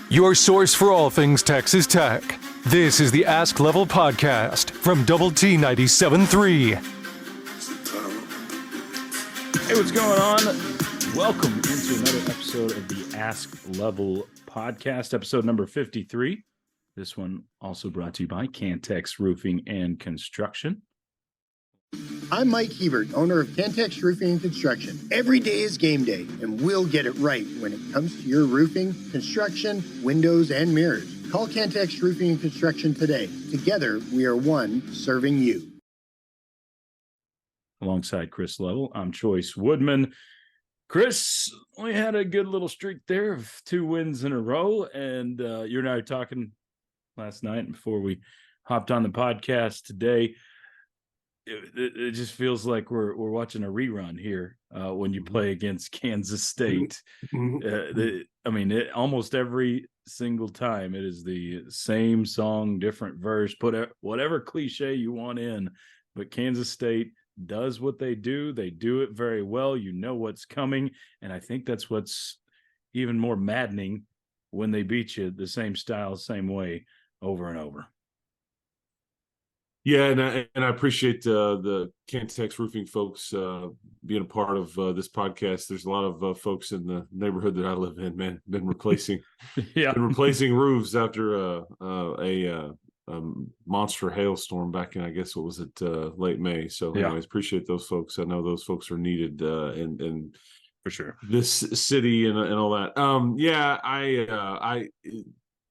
Your source for all things Texas Tech. This is the Ask Level podcast from Double T 97.3. Hey, what's going on? Welcome into another episode of the Ask Level podcast, episode number 53. This one also brought to you by Cantex Roofing and Construction. I'm Mike Hebert, owner of Cantex Roofing and Construction. Every day is game day, and we'll get it right when it comes to your roofing, construction, windows, and mirrors. Call Cantex Roofing and Construction today. Together, we are one serving you. Alongside Chris Level, I'm Chois Woodman. Chris, we had a good little streak there of 2 wins in a row, and you and I were talking last night before we hopped on the podcast today. It just feels like we're watching a rerun here when you play against Kansas State. Almost every single time it is the same song, different verse, put whatever cliche you want in, but Kansas State does what they do. They do it very well. You know what's coming, and I think that's what's even more maddening when they beat you the same style, same way over and over. Yeah, and I appreciate the Cantex Roofing folks being a part of this podcast. There's a lot of folks in the neighborhood that I live in, man, been replacing roofs after a monster hailstorm back in, I guess, what was it, late May. So anyways, appreciate those folks. I know those folks are needed in for sure this city and all that.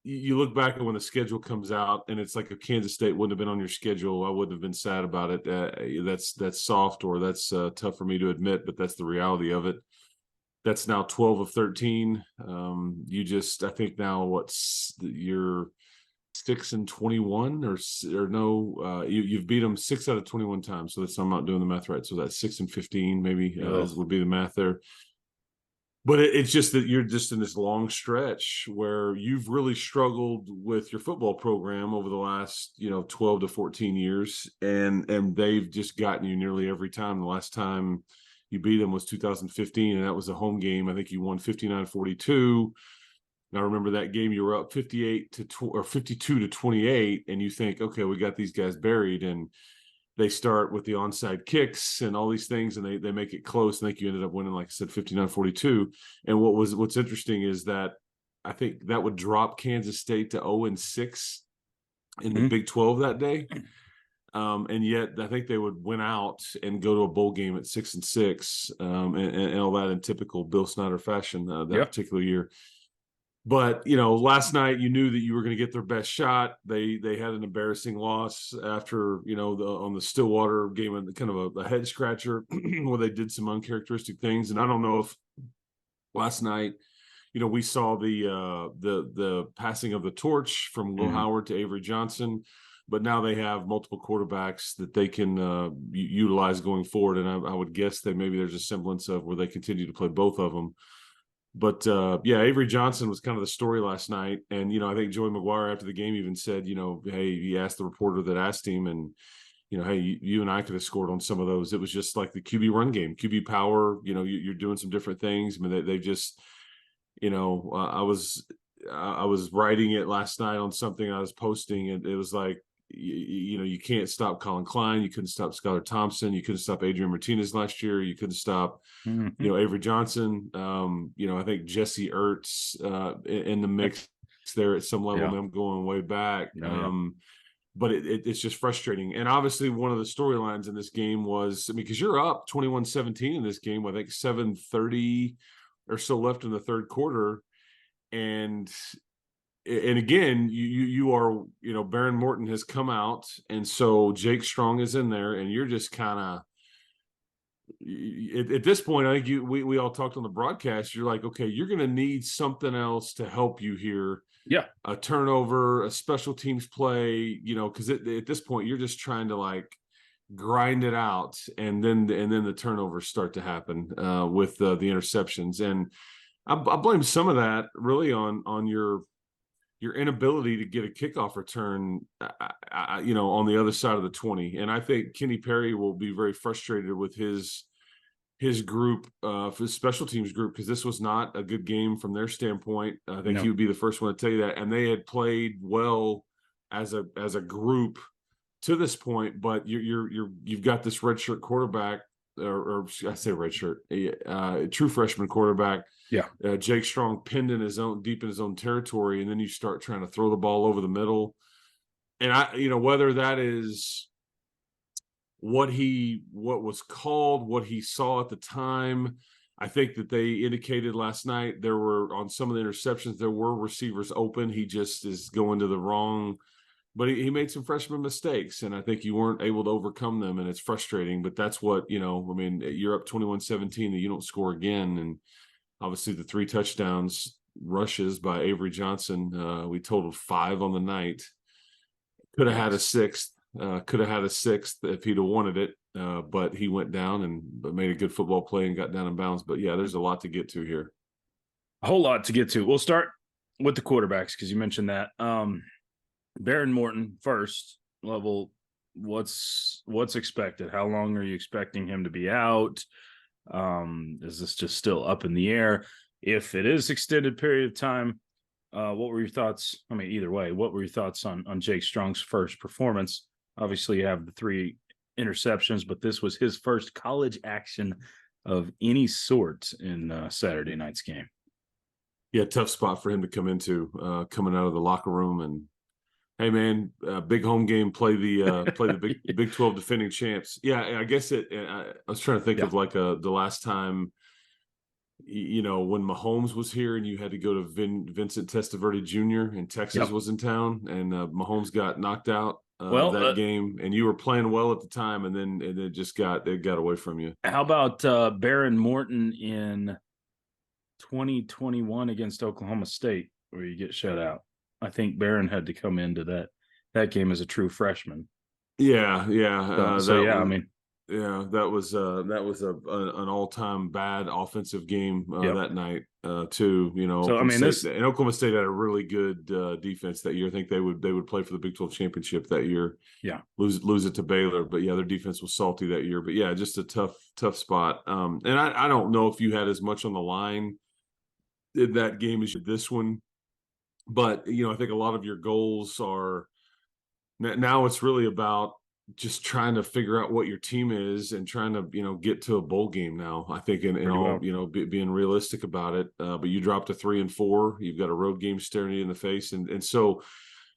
You look back at when the schedule comes out and it's like if Kansas State wouldn't have been on your schedule, I wouldn't have been sad about it. That's soft, or that's tough for me to admit, but that's the reality of it. That's now 12 of 13. I think now you're 6-21 or no, you've beat them 6 out of 21 times. So I'm not doing the math right. So that's 6-15 maybe would be the math there. But it's just that you're just in this long stretch where you've really struggled with your football program over the last, 12 to 14 years, and they've just gotten you nearly every time. The last time you beat them was 2015, and that was a home game. I think you won 59-42. And I remember that game you were up 52-28, and you think, okay, we got these guys buried, and they start with the onside kicks and all these things, and they make it close. I think you ended up winning, like I said, 59-42. And what's interesting is that I think that would drop Kansas State to 0-6 in the Big 12 that day. And yet I think they would win out and go to a bowl game at 6-6 and all that in typical Bill Snyder fashion that particular year. But, last night you knew that you were going to get their best shot. They had an embarrassing loss after, on the Stillwater game, kind of a head scratcher where they did some uncharacteristic things. And I don't know if last night, we saw the passing of the torch from Will Howard to Avery Johnson, but now they have multiple quarterbacks that they can utilize going forward. And I would guess that maybe there's a semblance of where they continue to play both of them. But, Avery Johnson was kind of the story last night. And, I think Joey McGuire after the game even said, hey, he asked the reporter that asked him, and, hey, you and I could have scored on some of those. It was just like the QB run game, QB power. You're doing some different things. I mean, they just, I was writing it last night on something I was posting, and it was like, you can't stop Colin Klein. You couldn't stop Skylar Thompson. You couldn't stop Adrian Martinez last year. You couldn't stop, Avery Johnson. I think Jesse Ertz in the mix there at some level. Them going way back. But it's just frustrating. And obviously one of the storylines in this game was, because you're up 21-17 in this game, I think 7:30 or so left in the third quarter. And again, you are, Behren Morton has come out, and so Jake Strong is in there, and you're just kind of at this point. I think we all talked on the broadcast. You're like, okay, you're going to need something else to help you here. Yeah, a turnover, a special teams play, because at this point you're just trying to grind it out, and then the turnovers start to happen with the interceptions, and I blame some of that really on your inability to get a kickoff return, on the other side of the 20. And I think Kenny Perry will be very frustrated with his his group, for his special teams group, because this was not a good game from their standpoint. I think he would be the first one to tell you that. And they had played well as a group to this point, but you've got this redshirt quarterback, or I say redshirt, true freshman quarterback. Yeah, Jake Strong pinned in deep in his own territory, and then you start trying to throw the ball over the middle. And whether that is what was called, what he saw at the time. I think that they indicated last night there were, on some of the interceptions, there were receivers open. He just is going to the wrong, but he made some freshman mistakes, and I think you weren't able to overcome them, and it's frustrating. But that's what, you're up 21-17 and you don't score again. And obviously the 3 touchdowns rushes by Avery Johnson, we totaled 5 on the night. Could have had a 6th. Could have had a 6th if he'd have wanted it, but he went down and made a good football play and got down in bounds. But, yeah, there's a lot to get to here. A whole lot to get to. We'll start with the quarterbacks because you mentioned that. Behren Morton first. Level, what's expected? How long are you expecting him to be out? Is this just still up in the air? If it is extended period of time, what were your thoughts? I mean, either way, what were your thoughts on Jake Strong's first performance? Obviously, you have the 3 interceptions, but this was his first college action of any sort in Saturday night's game. Yeah, tough spot for him to come into, coming out of the locker room. And hey, man, big home game. Play the Big 12 defending champs. Yeah, I guess I was trying to think of like the last time. When Mahomes was here and you had to go to Vincent Testaverde Jr. and Texas was in town, and Mahomes got knocked out that game, and you were playing well at the time, and then it just got away from you. How about Behren Morton in 2021 against Oklahoma State, where you get shut out? I think Behren had to come into that game as a true freshman. Yeah. That was an all-time bad offensive game that night too. So and Oklahoma State had a really good defense that year. I think they would play for the Big 12 championship that year. Yeah, lose it to Baylor, but yeah, their defense was salty that year. But yeah, just a tough spot. And I don't know if you had as much on the line in that game as this one, but I think a lot of your goals are now. It's really about just trying to figure out what your team is and trying to, get to a bowl game now, I think, and all, being realistic about it. But you dropped to 3-4, you've got a road game staring you in the face. And so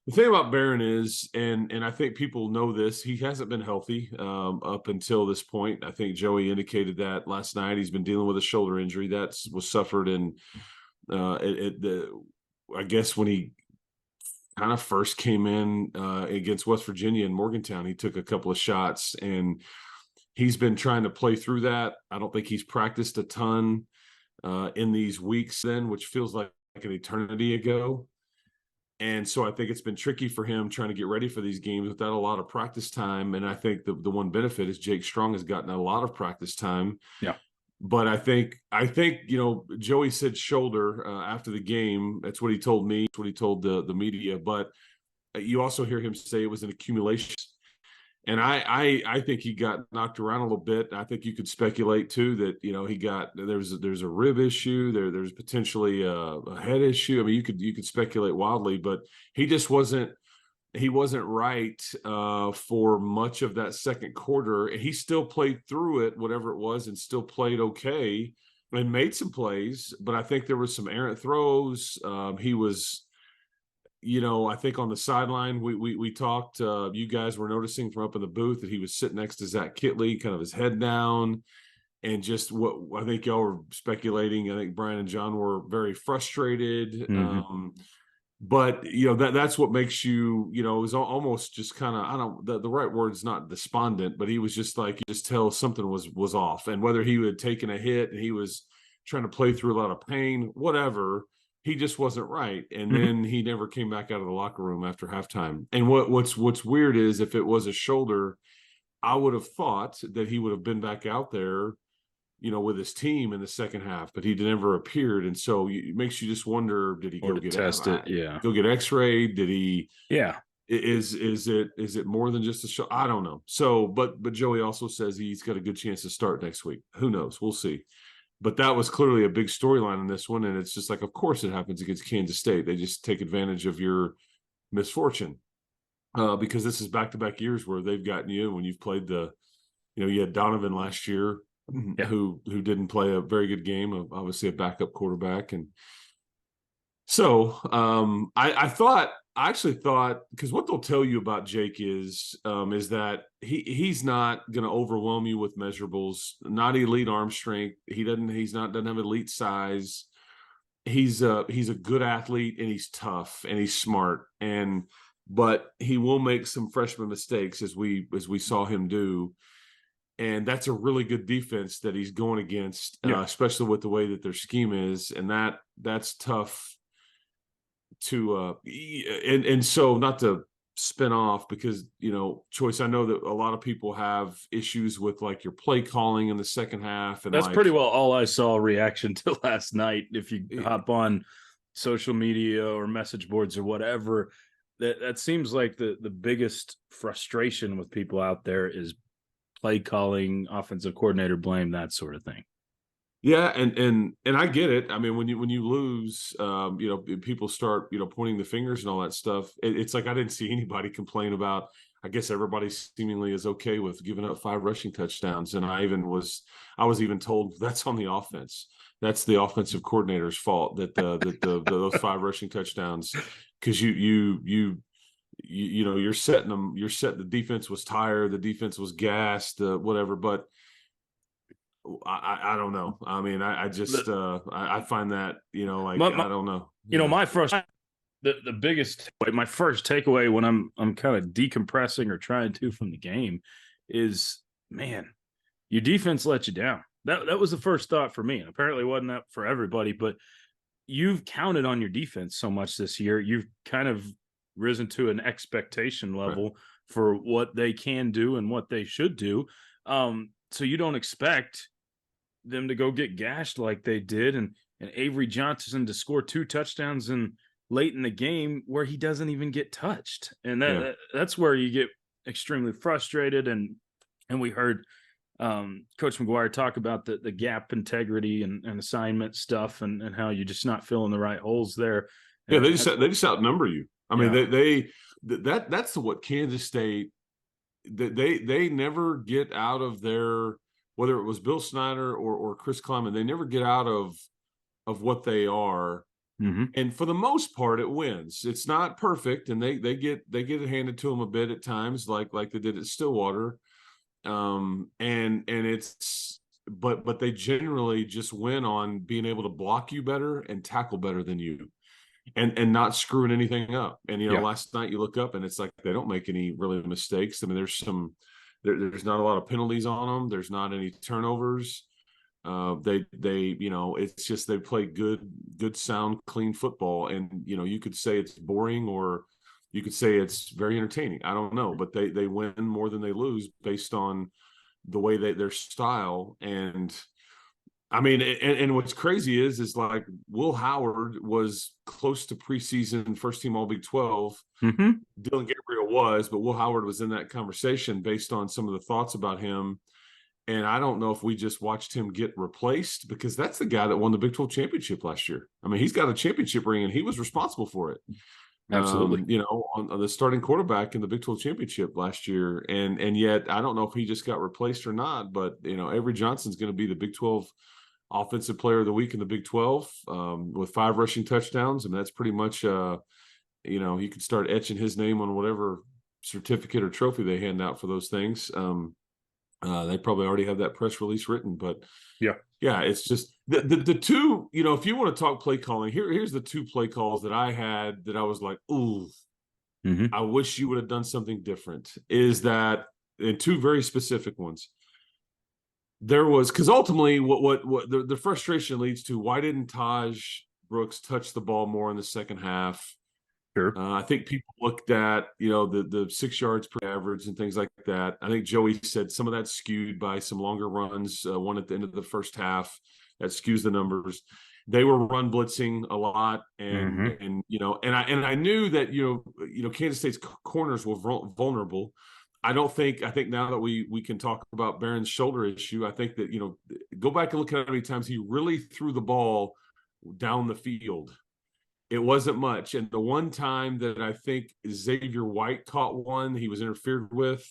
the thing about Behren is, and I think people know this, he hasn't been healthy up until this point. I think Joey indicated that last night. He's been dealing with a shoulder injury that was suffered in I guess when he kind of first came in against West Virginia and Morgantown, he took a couple of shots, and he's been trying to play through that. I don't think he's practiced a ton in these weeks which feels like an eternity ago. And so I think it's been tricky for him trying to get ready for these games without a lot of practice time. And I think the one benefit is Jake Strong has gotten a lot of practice time. Yeah. But I think Joey said shoulder after the game. That's what he told me. That's what he told the media. But you also hear him say it was an accumulation. And I think he got knocked around a little bit. I think you could speculate too that he got there's a rib issue. There's potentially a head issue. I mean, you could speculate wildly, but he just wasn't right for much of that second quarter. He still played through it, whatever it was, and still played okay and made some plays. But I think there was some errant throws. He was, I think on the sideline, we talked, you guys were noticing from up in the booth that he was sitting next to Zach Kittley, kind of his head down. And just what I think y'all were speculating, I think Brian and John were very frustrated. Mm-hmm. But that's what makes you, it was almost just kind of, the right word is not despondent, but he was just like, you just tell something was off. And whether he had taken a hit and he was trying to play through a lot of pain, whatever, he just wasn't right. And then he never came back out of the locker room after halftime. And what's weird is if it was a shoulder, I would have thought that he would have been back out there, with his team in the second half, but he never appeared. And so it makes you just wonder, did he go get tested? Yeah. Go get x-rayed? Did he? Yeah. Is it more than just a show? I don't know. So, but Joey also says he's got a good chance to start next week. Who knows? We'll see. But that was clearly a big storyline in this one, and it's just like, of course, it happens against Kansas State. They just take advantage of your misfortune because this is back-to-back years where they've gotten you when you've played you had Donovan last year, Yeah. who didn't play a very good game, obviously a backup quarterback, and so I actually thought, because what they'll tell you about Jake is that he's not going to overwhelm you with measurables. Not elite arm strength. Doesn't have elite size. He's a good athlete, and he's tough, and he's smart, but he will make some freshman mistakes as we saw him do. And that's a really good defense that he's going against, especially with the way that their scheme is, and that's tough to and so not to spin off, because Choice, I know that a lot of people have issues with like your play calling in the second half, and that's pretty well all I saw reaction to last night. If you hop on social media or message boards or whatever, that seems like the biggest frustration with people out there is play calling, offensive coordinator blame, that sort of thing. Yeah, and I get it. I mean, when you lose, people start pointing the fingers and all that stuff. It's like I didn't see anybody complain about. I guess everybody seemingly is okay with giving up 5 rushing touchdowns, and I was even told that's on the offense. That's the offensive coordinator's fault that those 5 rushing touchdowns, because you're setting them. The defense was tired. The defense was gassed. Whatever, but. I don't know. I mean, I just I find that I don't know. My first, the biggest, my first takeaway when I'm kind of decompressing or trying to from the game is, man, your defense let you down. That was the first thought for me, and apparently wasn't that for everybody. But you've counted on your defense so much this year. You've kind of risen to an expectation level for what they can do and what they should do. So you don't expect them to go get gashed like they did, and Avery Johnson to score 2 touchdowns late in the game where he doesn't even get touched. And that's where you get extremely frustrated. And we heard Coach McGuire talk about the gap integrity and assignment stuff and how you're just not filling the right holes there. Yeah, they just outnumber you. I mean, that's what Kansas State. They never get out of their, whether it was Bill Snyder or Chris Kleiman, they never get out of what they are. Mm-hmm. And for the most part, it wins. It's not perfect, and they get it handed to them a bit at times, like they did at Stillwater. And it's but they generally just win on being able to block you better and tackle better than you. And not screwing anything up. And last night you look up and it's like they don't make any really mistakes. I mean, there's not a lot of penalties on them. There's not any turnovers. It's just they play good, sound, clean football. And you could say it's boring, or you could say it's very entertaining. I don't know, but they win more than they lose based on the way their style. And I mean, and what's crazy is like Will Howard was close to preseason first team All Big 12. Mm-hmm. Dylan Gabriel was, but Will Howard was in that conversation based on some of the thoughts about him. And I don't know if we just watched him get replaced, because that's the guy that won the Big 12 championship last year. I mean, he's got a championship ring and he was responsible for it. Absolutely. On the starting quarterback in the Big 12 championship last year. And yet I don't know if he just got replaced or not, but Avery Johnson's going to be the Big 12 Offensive Player of the Week in the Big 12 with 5 rushing touchdowns. I mean, that's pretty much, you could start etching his name on whatever certificate or trophy they hand out for those things. They probably already have that press release written, but it's just the two, if you want to talk play calling, here's the 2 play calls that I had that I was like, ooh, I wish you would have done something different, is that, and 2 very specific ones. There was, because ultimately what the frustration leads to, why didn't Taj Brooks touch the ball more in the second half? Sure. I think people looked at, the 6 yards per average and things like that. I think Joey said some of that skewed by some longer runs, one at the end of the first half that skews the numbers. They were run blitzing a lot, and I knew that Kansas State's corners were vulnerable. I think now that we can talk about Behen's shoulder issue, I think that go back and look at how many times he really threw the ball down the field. It wasn't much, and the one time that I think Xavier White caught one, he was interfered with.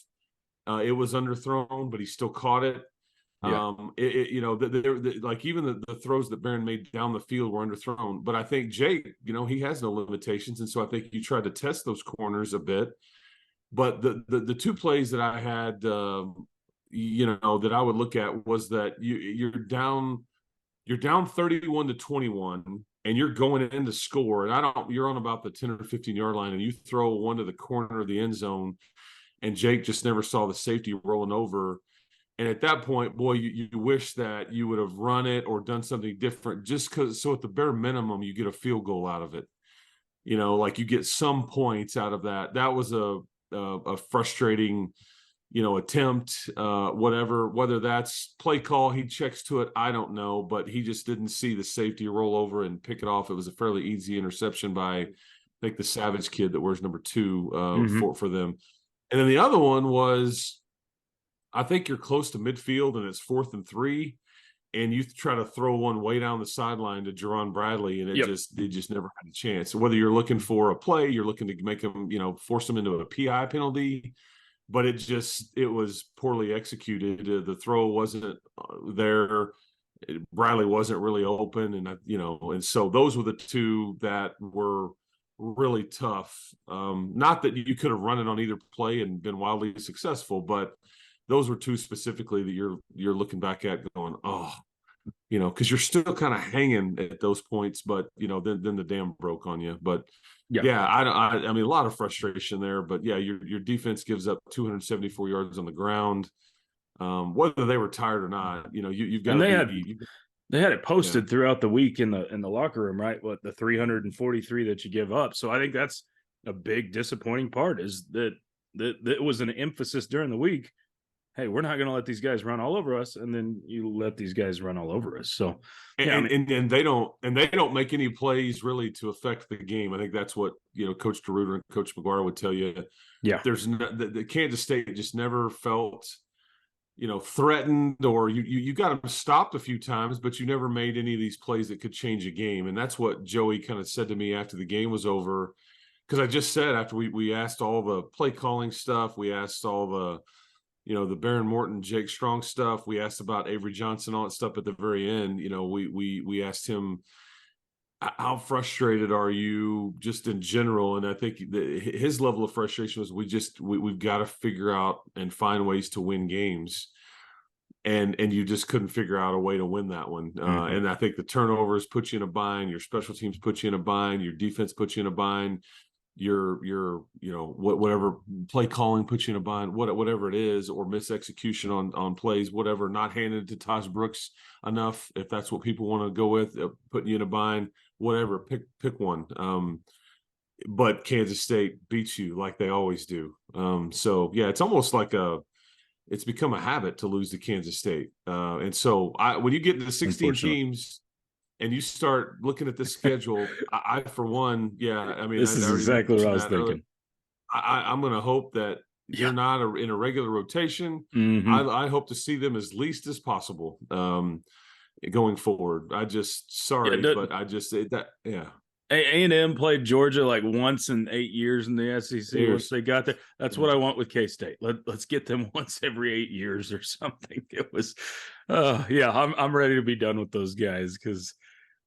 It was underthrown, but he still caught it. Yeah. Like even the throws that Behren made down the field were underthrown. But I think Jake, he has no limitations, and so I think you tried to test those corners a bit. But the two plays that I had, that I would look at was that you're down 31-21, and you're going in to score, and you're on about the 10 or 15 yard line, and you throw one to the corner of the end zone, and Jake just never saw the safety rolling over. And at that point, boy, you wish that you would have run it or done something different, just because. So at the bare minimum, you get a field goal out of it. Like you get some points out of that. That was a frustrating, attempt. Whether that's play call, he checks to it, I don't know, but he just didn't see the safety roll over and pick it off. It was a fairly easy interception by, I think, the Savage kid that wears number 2 for them. And then the other one was, I think you're close to midfield and it's 4th and 3, and you try to throw one way down the sideline to Jerron Bradley, and it just never had a chance. So whether you're looking for a play, you're looking to make him, force him into a PI penalty, but it was poorly executed. The throw wasn't there. Bradley wasn't really open, and so those were the two that were really tough. Not that you could have run it on either play and been wildly successful, but those were two specifically that you're looking back at going, because you're still kind of hanging at those points, but then the dam broke on you. But I mean, a lot of frustration there. But yeah, your defense gives up 274 yards on the ground. Whether they were tired or not, you've got. And they had it posted throughout the week in the locker room, right? What, the 343 that you give up. So I think that's a big disappointing part, is that it was an emphasis during the week. Hey, we're not going to let these guys run all over us, and then you let these guys run all over us. So, and they don't make any plays really to affect the game. I think that's what Coach DeRuiter and Coach McGuire would tell you. Yeah, there's the Kansas State just never felt threatened, or you got them stopped a few times, but you never made any of these plays that could change a game. And that's what Joey kind of said to me after the game was over, because I just said, after we asked all the play calling stuff, we asked all the the Behren, Morton, Jake Strong stuff. We asked about Avery Johnson, all that stuff at the very end. We asked him, how frustrated are you just in general? And I think his level of frustration was, we've got to figure out and find ways to win games. And you just couldn't figure out a way to win that one. And I think the turnovers put you in a bind. Your special teams put you in a bind. Your defense put you in a bind. Your whatever play calling puts you in a bind, whatever it is, or misexecution on plays, whatever, not handed to Taj Brooks enough, if that's what people want to go with, putting you in a bind, whatever, pick one. But Kansas State beats you like they always do. So yeah, it's almost like it's become a habit to lose to Kansas State. And so when you get into 16 teams and you start looking at the schedule, I for one, I mean, this is exactly what I was thinking. I'm going to hope that they're not in a regular rotation. I hope to see them as least as possible going forward. A&M played Georgia like once in 8 years in the SEC. Once they got there, that's what I want with K-State. Let's get them once every 8 years or something. It was, I'm ready to be done with those guys, because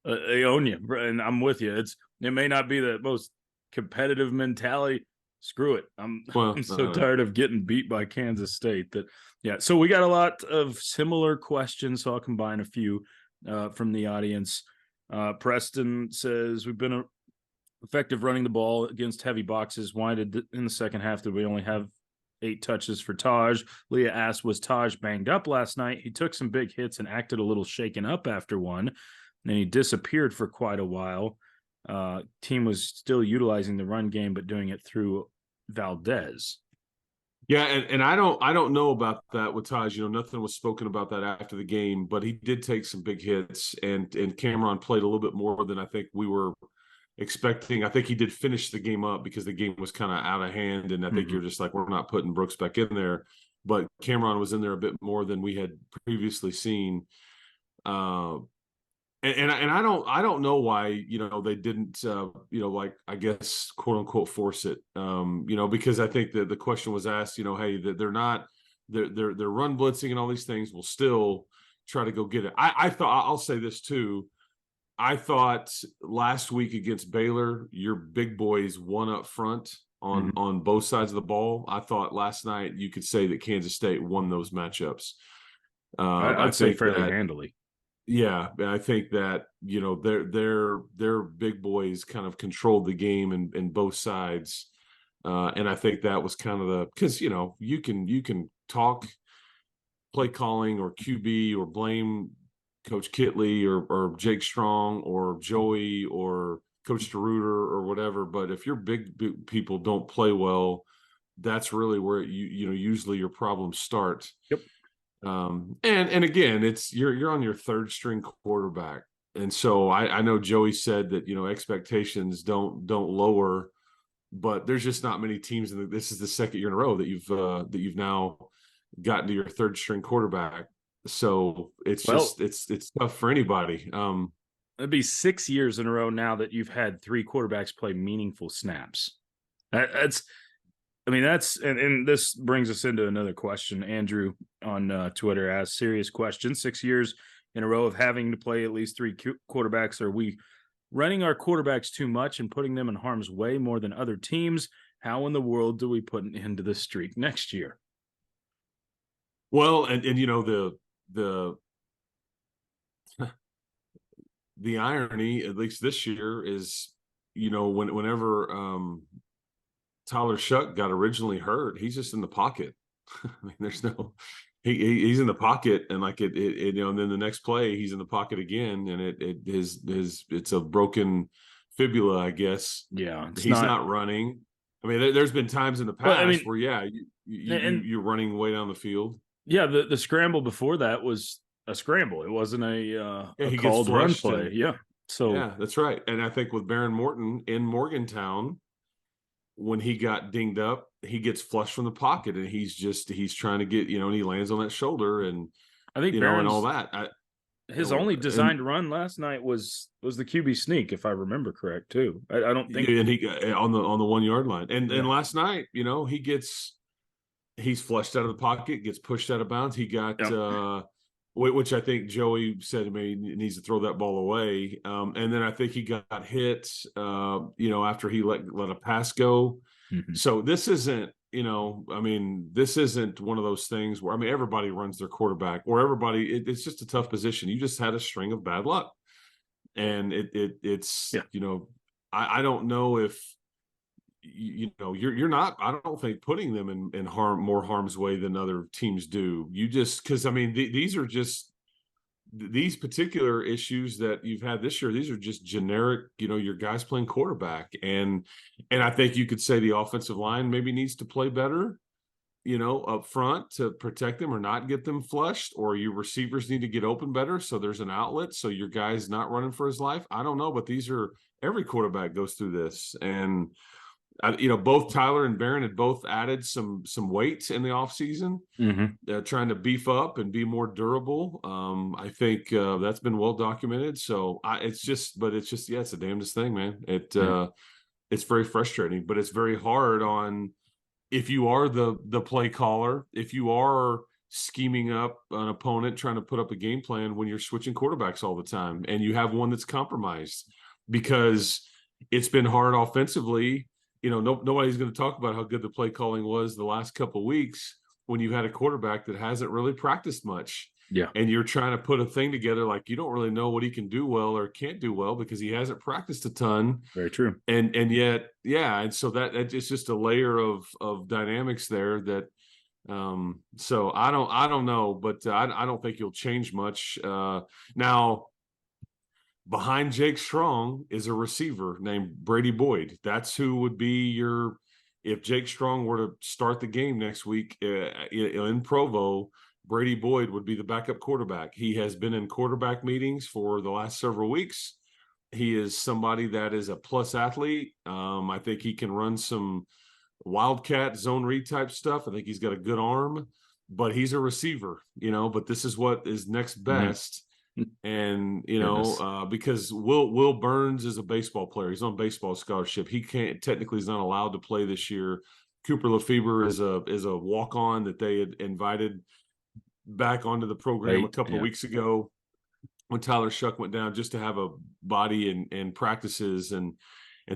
they own you, and I'm with you. It may not be the most competitive mentality. Screw it. I'm so tired of getting beat by Kansas State so we got a lot of similar questions, so I'll combine a few from the audience. Preston says, we've been effective running the ball against heavy boxes. Why in the second half did we only have 8 touches for Taj? Leah asked, was Taj banged up last night? He took some big hits and acted a little shaken up after one. And he disappeared for quite a while. Team was still utilizing the run game, but doing it through Valdez. Yeah, and I don't know about that with Taj. Nothing was spoken about that after the game, but he did take some big hits, and Cameron played a little bit more than I think we were expecting. I think he did finish the game up because the game was kind of out of hand, and I think you're just like, we're not putting Brooks back in there. But Cameron was in there a bit more than we had previously seen. And I don't know why they didn't like, I guess, quote unquote, force it, because I think that the question was asked, hey, that they're run blitzing and all these things will still try to go get it. I thought, I'll say this too, I thought last week against Baylor, your big boys won up front on both sides of the ball. I thought last night you could say that Kansas State won those matchups. I'd say fairly handily. Yeah, I think that their big boys kind of controlled the game in both sides, and I think that was kind of because you can talk play calling or QB or blame Coach Kittley or Jake Strong or Joey or Coach DeRuiter or whatever, but if your big people don't play well, that's really where usually your problems start. Yep. And again, it's you're on your third string quarterback, and so I know Joey said that expectations don't lower, but there's just not many teams this is the second year in a row that you've now gotten to your third string quarterback, so it's tough for anybody. It'd be 6 years in a row now that you've had 3 quarterbacks play meaningful snaps. That's and this brings us into another question. Andrew on Twitter asked, serious question, 6 years in a row of having to play at least 3 quarterbacks. Are we running our quarterbacks too much and putting them in harm's way more than other teams? How in the world do we put an end to this streak next year? Well, and the irony, at least this year, is whenever Tyler Shuck got originally hurt, he's just in the pocket. I mean, there's no he's in the pocket, and like it and then the next play he's in the pocket again, and it's a broken fibula, I guess. Yeah, he's not running. I mean, there's been times in the past where you're running way down the field. Yeah, the scramble before that was a scramble. It wasn't a called run play. Yeah, that's right. And I think with Behren Morton in Morgantown, when he got dinged up, he gets flushed from the pocket, and he's trying to get, and he lands on that shoulder, and I think and all that. His only designed run last night was the QB sneak, if I remember correct, too. I don't think, and he on the 1 yard line, and last night, he's flushed out of the pocket, gets pushed out of bounds. He got which I think Joey said to me needs to throw that ball away. And then I think he got hit, after he let a pass go. Mm-hmm. So this isn't, this isn't one of those things where, everybody runs their quarterback, or it's just a tough position. You just had a string of bad luck. And I don't know if, you're not, I don't think, putting them in more harm's way than other teams do. You just, because these are just these particular issues that you've had this year. These are just generic, your guys playing quarterback, and I think you could say the offensive line maybe needs to play better, up front to protect them or not get them flushed, or your receivers need to get open better so there's an outlet so your guy's not running for his life. I don't know, but every quarterback goes through this, and both Tyler and Behren had both added some weight in the offseason, trying to beef up and be more durable. I think that's been well documented. So it's the damnedest thing, man. It's very frustrating, but it's very hard on, if you are the play caller, if you are scheming up an opponent, trying to put up a game plan when you're switching quarterbacks all the time, and you have one that's compromised, because it's been hard offensively. Nobody's going to talk about how good the play calling was the last couple of weeks when you've had a quarterback that hasn't really practiced much. Yeah. And you're trying to put a thing together, like you don't really know what he can do well or can't do well because he hasn't practiced a ton. Very true. And yet, and so that it's just a layer of dynamics there that so I don't know, but I don't think you'll change much. Now, behind Jake Strong is a receiver named Brady Boyd. That's who would be your if Jake Strong were to start the game next week in Provo, Brady Boyd would be the backup quarterback. He has been in quarterback meetings for the last several weeks. He is somebody that is a plus athlete. I think he can run some Wildcat zone read type stuff. I think he's got a good arm, but he's a receiver, but this is what is next best. And, because Will Burns is a baseball player. He's on baseball scholarship. He technically is not allowed to play this year. Cooper Lefebvre is a walk-on that they had invited back onto the program a couple of weeks ago when Tyler Shuck went down, just to have a body and practices and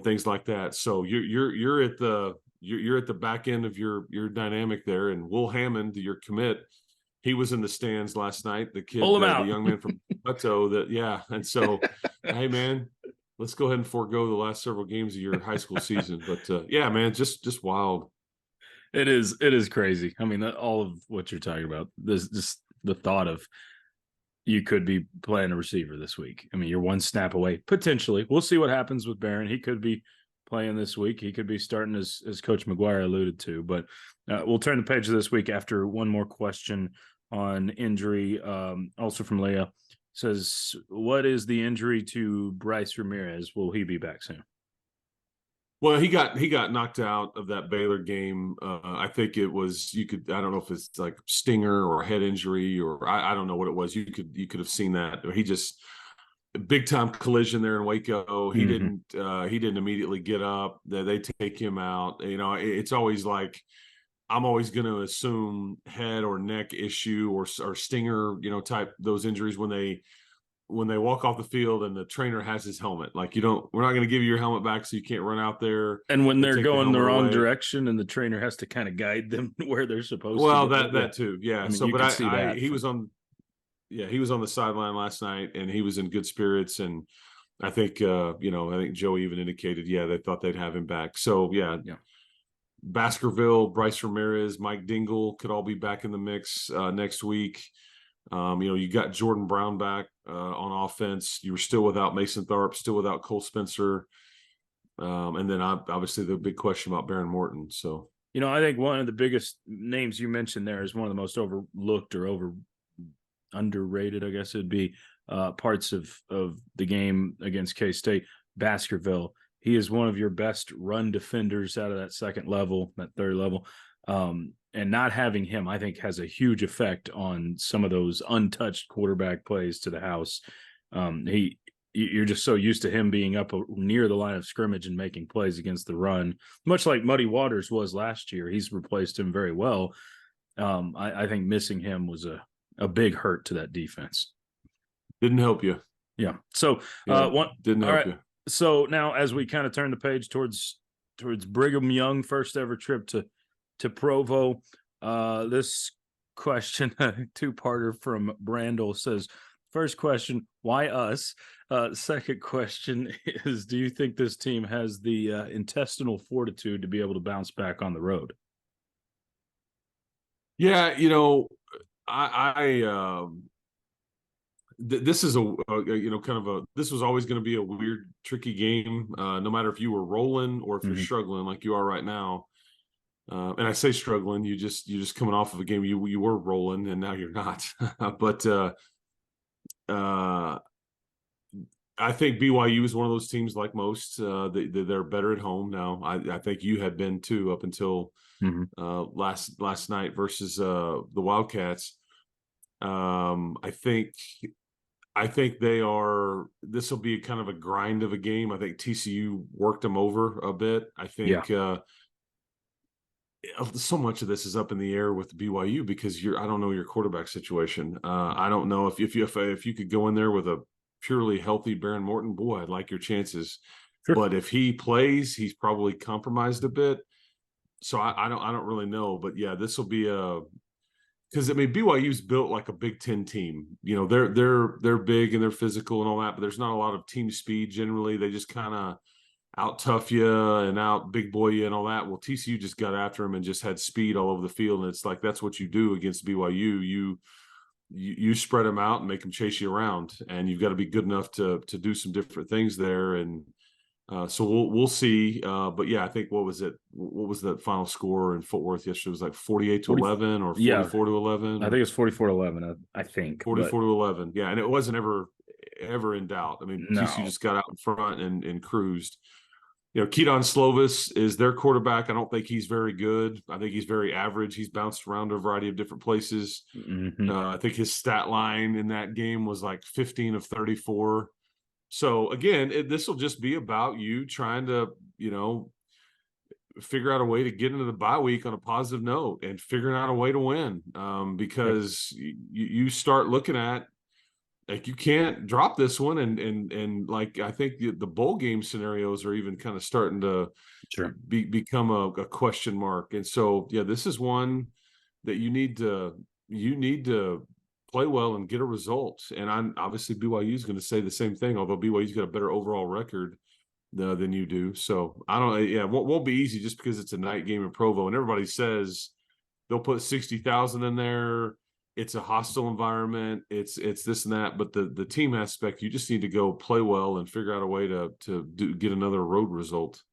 things like that. So you're at the back end of your dynamic there. And Will Hammond, your commit, he was in the stands last night. The kid, the young man from Hutto, And so, hey man, let's go ahead and forego the last several games of your high school season. But man, just wild. It is crazy. I mean, all of what you're talking about, this just the thought of you could be playing a receiver this week. I mean, you're one snap away, potentially. We'll see what happens with Behren. He could be playing this week. He could be starting, as Coach McGuire alluded to. But we'll turn the page this week after one more question on injury. Also from Leah, says, what is the injury to Bryce Ramirez? Will he be back soon? Well, he got knocked out of that Baylor game. I think it was, I don't know if it's like stinger or head injury, or I don't know what it was. You could have seen that. He just big time collision there in Waco. He didn't immediately get up. They take him out. It's always like, I'm always going to assume head or neck issue or stinger, type those injuries when they walk off the field and the trainer has his helmet. Like, we're not going to give you your helmet back so you can't run out there. And when they're going the wrong direction and the trainer has to kind of guide them where they're supposed to. Well, that too. Yeah. I mean, he was on the sideline last night and he was in good spirits. And I think, I think Joey even indicated, they thought they'd have him back. So yeah. Baskerville, Bryce Ramirez, Mike Dingle could all be back in the mix next week. You got Jordan Brown back on offense. You were still without Mason Tharp, still without Cole Spencer. And then obviously the big question about Behren Morton. So, I think one of the biggest names you mentioned there is one of the most overlooked or underrated, I guess it'd be, parts of the game against K-State, Baskerville. He is one of your best run defenders out of that second level, that third level. And not having him, I think, has a huge effect on some of those untouched quarterback plays to the house. You're just so used to him being up near the line of scrimmage and making plays against the run, much like Muddy Waters was last year. He's replaced him very well. I think missing him was a big hurt to that defense. Didn't help you. Yeah. So didn't help you. So now, as we kind of turn the page towards Brigham Young, first ever trip to Provo, this question, two-parter from Brandel, says, first question, why us? Second question is, do you think this team has the intestinal fortitude to be able to bounce back on the road? Yeah, this is this was always going to be a weird, tricky game, no matter if you were rolling or if you're struggling like you are right now. And I say struggling, you're just coming off of a game you were rolling and now you're not. But I think BYU is one of those teams, like most, they're better at home now. I think you had been too up until last night versus the Wildcats. I think they are. This will be kind of a grind of a game. I think TCU worked them over a bit. I think so much of this is up in the air with BYU because I don't know your quarterback situation. I don't know if you could go in there with a purely healthy Behren Morton, boy, I'd like your chances. Sure. But if he plays, he's probably compromised a bit. So I don't really know. But yeah, this will be because BYU's built like a Big Ten team. They're big and they're physical and all that, but there's not a lot of team speed generally. They just kind of out tough you and out big boy you and all that. Well, TCU just got after him and just had speed all over the field, and it's like that's what you do against BYU. You spread them out and make them chase you around, and you've got to be good enough to do some different things there. And So we'll see. But yeah, I think what was it? What was the final score in Fort Worth yesterday? It was like 48-11 or 44-11. I think it's 44-11. I think 44-11. Yeah, and it wasn't ever in doubt. I mean, TCU no. just got out in front and cruised. Keaton Slovis is their quarterback. I don't think he's very good. I think he's very average. He's bounced around a variety of different places. Mm-hmm. I think his stat line in that game was like 15 of 34. So again, this will just be about you trying to, figure out a way to get into the bye week on a positive note and figuring out a way to win. Because you start looking at, like, you can't drop this one, and like, I think the bowl game scenarios are even kind of starting to become a question mark. And so, yeah, this is one that you need to play well and get a result. And I'm obviously BYU is going to say the same thing, although BYU's got a better overall record than you do. So I don't. Yeah, it won't be easy just because it's a night game in Provo, and everybody says they'll put 60,000 in there. It's a hostile environment. It's this and that, but the team aspect, you just need to go play well and figure out a way to get another road result.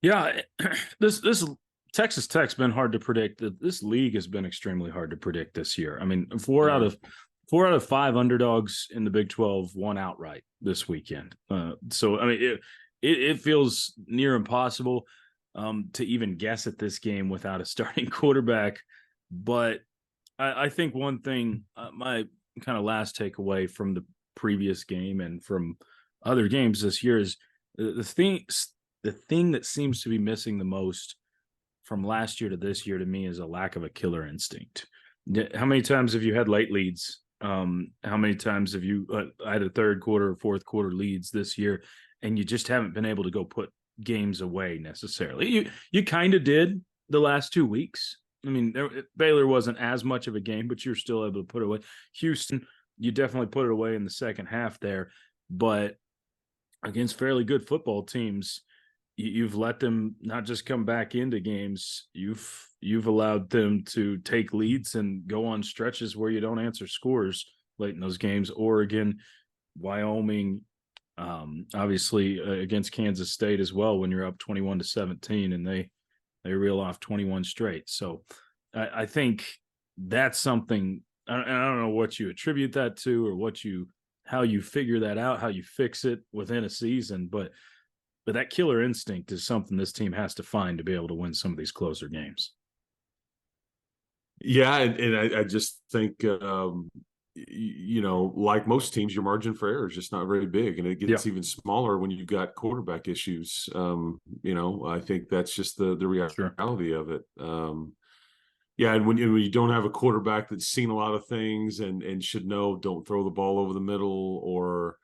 Yeah, this Texas Tech's been hard to predict. This league has been extremely hard to predict this year. I mean, four out of five underdogs in the Big 12 won outright this weekend. So I mean, it feels near impossible to even guess at this game without a starting quarterback. But I think one thing, my kind of last takeaway from the previous game and from other games this year is the thing that seems to be missing the most from last year to this year to me is a lack of a killer instinct. How many times have you had late leads? How many times have you had a third quarter or fourth quarter leads this year, and you just haven't been able to go put games away necessarily? You kind of did the last 2 weeks. I mean, Baylor wasn't as much of a game, but you're still able to put it away. Houston, you definitely put it away in the second half there. But against fairly good football teams, you've let them not just come back into games. You've allowed them to take leads and go on stretches where you don't answer scores late in those games. Oregon, Wyoming, obviously against Kansas State as well when you're up 21-17 and they reel off 21 straight. So I think that's something, and I don't know what you attribute that to or how you figure that out, how you fix it within a season, but that killer instinct is something this team has to find to be able to win some of these closer games. Yeah, and I just think, like most teams, your margin for error is just not very big, and it gets even smaller when you've got quarterback issues. I think that's just the reality of it. And when you don't have a quarterback that's seen a lot of things and should know, don't throw the ball over the middle, or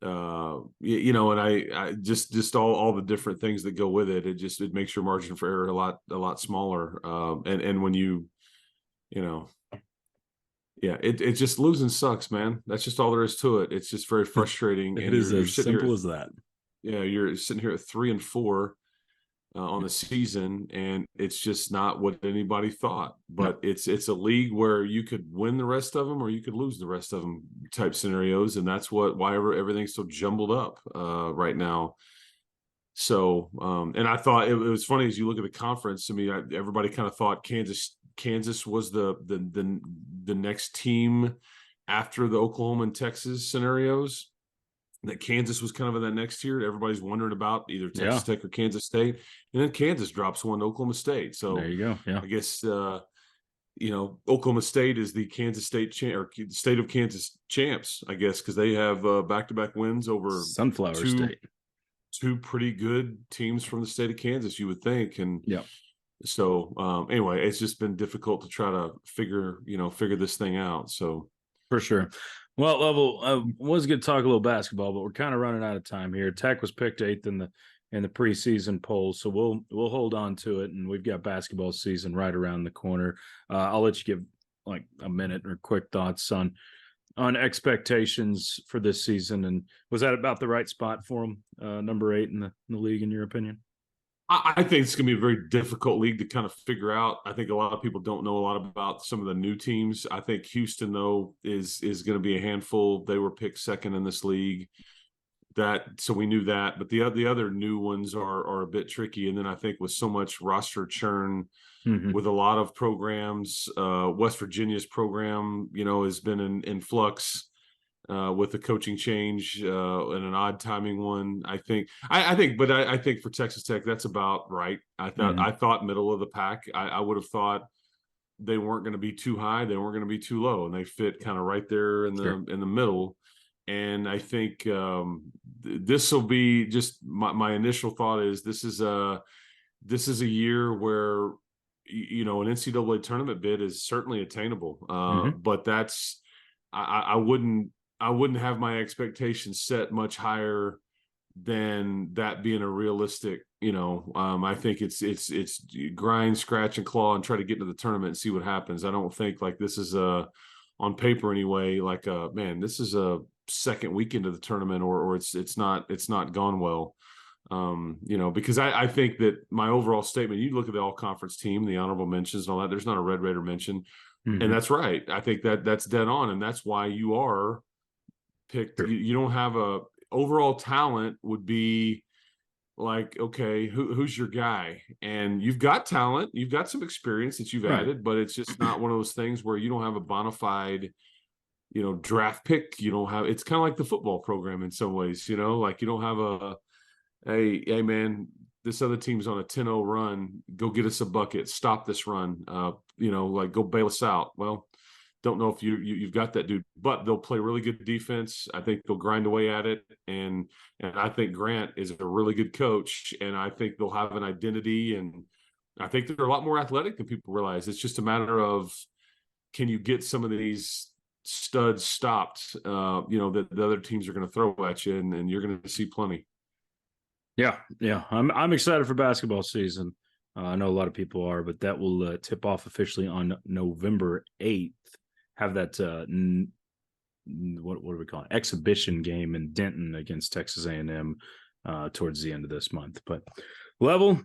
and I just all the different things that go with it. It makes your margin for error a lot smaller. And when it just losing sucks, man. That's just all there is to it. It's just very frustrating. It is as simple as that. Yeah, you're sitting here at 3-4 on the season, and it's just not what anybody thought. But it's a league where you could win the rest of them or you could lose the rest of them type scenarios, and that's why everything's so jumbled up right now. So, and I thought it was funny as you look at the conference. I mean, everybody kind of thought Kansas was the next team after the Oklahoma and Texas scenarios. That Kansas was kind of in that next tier. Everybody's wondering about either Texas Tech or Kansas State, and then Kansas drops one to Oklahoma State. So there you go. Yeah, I guess Oklahoma State is the Kansas State or state of Kansas champs, I guess, because they have back-to-back wins over Sunflower State. Two pretty good teams from the state of Kansas, you would think. And so anyway, it's just been difficult to try to figure this thing out. So for sure. Well, Level, was going to talk a little basketball, but we're kind of running out of time here. Tech was picked 8th in the preseason poll, so we'll hold on to it, and we've got basketball season right around the corner. I'll let you give like a minute or quick thoughts on expectations for this season, and was that about the right spot for them, number 8 in the league, in your opinion? I think it's going to be a very difficult league to kind of figure out. I think a lot of people don't know a lot about some of the new teams. I think Houston, though, is going to be a handful. They were picked 2nd in this league. so we knew that, but the other new ones are a bit tricky. And then I think with so much roster churn with a lot of programs, West Virginia's program, has been in flux with the coaching change and an odd timing one. I think for Texas Tech, that's about right. I thought middle of the pack. I would have thought they weren't going to be too high, they weren't going to be too low, and they fit kind of right there in the middle. And I think this will be just my initial thought is this is a year where an NCAA tournament bid is certainly attainable, but that's I wouldn't have my expectations set much higher than that being a realistic. I think it's grind, scratch, and claw, and try to get into the tournament and see what happens. I don't think like this is on paper anyway. Like this is a second weekend of the tournament, or it's not gone well. Because I think that my overall statement, you look at the all conference team, the honorable mentions and all that, there's not a Red Raider mention. And that's right. I think that's dead on. And that's why you are picked. Sure. You don't have a overall talent would be like, okay, who's your guy? And you've got talent, you've got some experience that you've added, but it's just not one of those things where you don't have a bona fide, draft pick. You don't have, it's kind of like the football program in some ways, like you don't have hey man, this other team's on a 10-0 run. Go get us a bucket. Stop this run. Like go bail us out. Well, don't know if you've got that dude, but they'll play really good defense. I think they'll grind away at it. And I think Grant is a really good coach, and I think they'll have an identity. And I think they're a lot more athletic than people realize. It's just a matter of, can you get some of these studs stopped, that the other teams are going to throw at you, and you're going to see plenty. Yeah. I'm excited for basketball season. I know a lot of people are, but that will tip off officially on November 8th. Have that what do we call it? Exhibition game in Denton against Texas A&M towards the end of this month. But Level,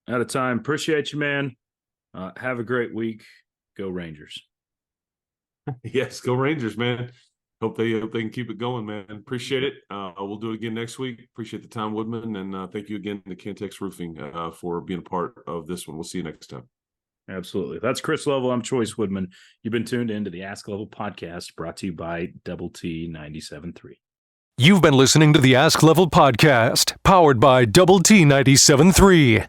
out of time. Appreciate you, man. Have a great week. Go Rangers. Yes, go Rangers, man. Hope they can keep it going, man. Appreciate it. We'll do it again next week. Appreciate the time, Woodman, and thank you again to Cantex Roofing for being a part of this one. We'll see you next time. Absolutely. That's Chris Level. I'm Chois Woodman. You've been tuned into the Ask Level podcast, brought to you by Double T 97.3. You've been listening to the Ask Level podcast, powered by Double T 97.3.